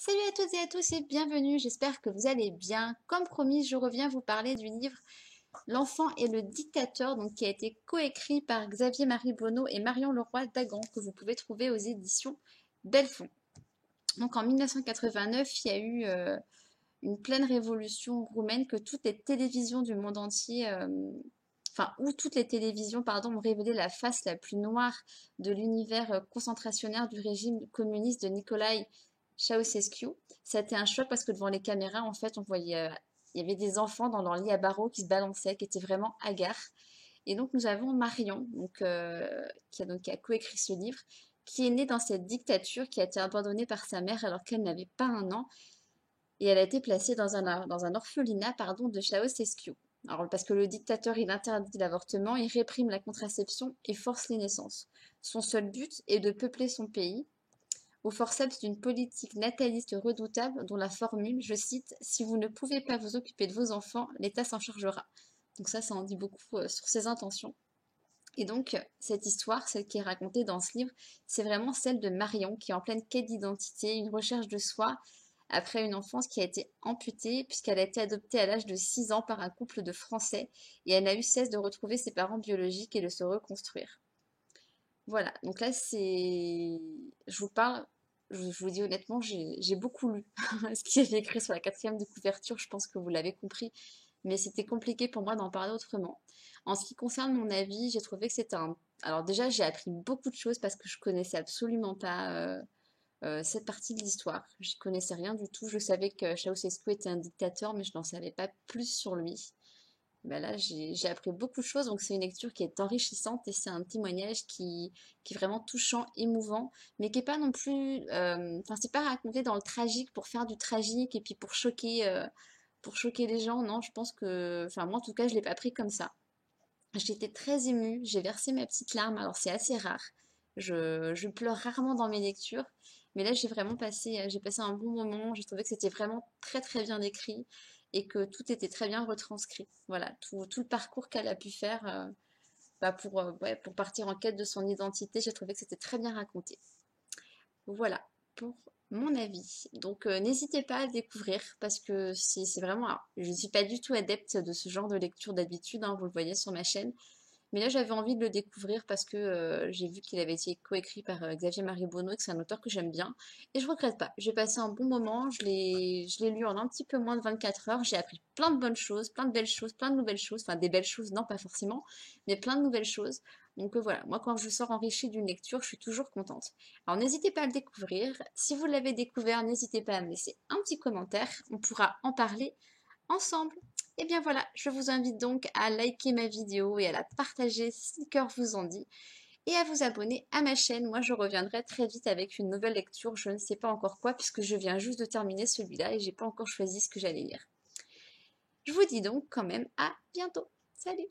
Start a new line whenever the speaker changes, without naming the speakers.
Salut à toutes et à tous et bienvenue, j'espère que vous allez bien. Comme promis, je reviens vous parler du livre L'enfant et le dictateur, donc qui a été coécrit par Xavier-Marie Bonneau et Marion Leroy-Dagan, que vous pouvez trouver aux éditions Belfond. Donc en 1989, il y a eu une pleine révolution roumaine que toutes les télévisions du monde entier, enfin où toutes les télévisions, pardon, ont révélé la face la plus noire de l'univers concentrationnaire du régime communiste de Nicolae Ceausescu. Ça a été un choc parce que devant les caméras, en fait, on voyait, il y avait des enfants dans leur lit à barreaux qui se balançaient, qui étaient vraiment hagards. Et donc nous avons Marion, qui a coécrit ce livre, qui est née dans cette dictature, qui a été abandonnée par sa mère alors qu'elle n'avait pas un an, et elle a été placée dans un orphelinat, pardon, de Ceausescu. Alors, parce que le dictateur, il interdit l'avortement, il réprime la contraception et force les naissances. Son seul but est de peupler son pays au forceps d'une politique nataliste redoutable dont la formule, je cite, si vous ne pouvez pas vous occuper de vos enfants, l'État s'en chargera. Donc ça en dit beaucoup sur ses intentions. Et donc, cette histoire, celle qui est racontée dans ce livre, c'est vraiment celle de Marion, qui est en pleine quête d'identité, une recherche de soi, après une enfance qui a été amputée, puisqu'elle a été adoptée à l'âge de 6 ans par un couple de Français, et elle n'a eu cesse de retrouver ses parents biologiques et de se reconstruire. Voilà, donc là, je vous parle, je vous dis honnêtement, j'ai beaucoup lu ce qui est écrit sur la quatrième de couverture, je pense que vous l'avez compris, mais c'était compliqué pour moi d'en parler autrement. En ce qui concerne mon avis, j'ai trouvé que c'était un... Alors déjà, j'ai appris beaucoup de choses parce que je connaissais absolument pas cette partie de l'histoire. Je connaissais rien du tout. Je savais que Ceausescu était un dictateur, mais je n'en savais pas plus sur lui. Ben là, j'ai appris beaucoup de choses, donc c'est une lecture qui est enrichissante et c'est un témoignage qui est vraiment touchant, émouvant, mais qui est pas non plus, enfin c'est pas raconté dans le tragique pour faire du tragique et puis pour choquer les gens. Non, je pense que, enfin moi en tout cas, je l'ai pas pris comme ça. J'étais très émue, j'ai versé ma petite larme, alors c'est assez rare. Je pleure rarement dans mes lectures, mais là j'ai passé un bon moment, j'ai trouvé que c'était vraiment très très bien écrit et que tout était très bien retranscrit. Voilà, tout le parcours qu'elle a pu faire ouais, pour partir en quête de son identité, j'ai trouvé que c'était très bien raconté. Voilà pour mon avis. Donc n'hésitez pas à le découvrir parce que c'est vraiment... alors, je ne suis pas du tout adepte de ce genre de lecture d'habitude, hein, vous le voyez sur ma chaîne. Mais là, j'avais envie de le découvrir parce que j'ai vu qu'il avait été coécrit par Xavier-Marie Bonneau et que c'est un auteur que j'aime bien. Et je regrette pas. J'ai passé un bon moment. Je l'ai lu en un petit peu moins de 24 heures. J'ai appris plein de bonnes choses, plein de belles choses, plein de nouvelles choses. Enfin, des belles choses, non, pas forcément, mais plein de nouvelles choses. Donc voilà, moi, quand je sors enrichie d'une lecture, je suis toujours contente. Alors, n'hésitez pas à le découvrir. Si vous l'avez découvert, n'hésitez pas à me laisser un petit commentaire. On pourra en parler ensemble. Et bien voilà, je vous invite donc à liker ma vidéo et à la partager si le cœur vous en dit, et à vous abonner à ma chaîne. Moi, je reviendrai très vite avec une nouvelle lecture, je ne sais pas encore quoi, puisque je viens juste de terminer celui-là et j'ai pas encore choisi ce que j'allais lire. Je vous dis donc quand même à bientôt. Salut!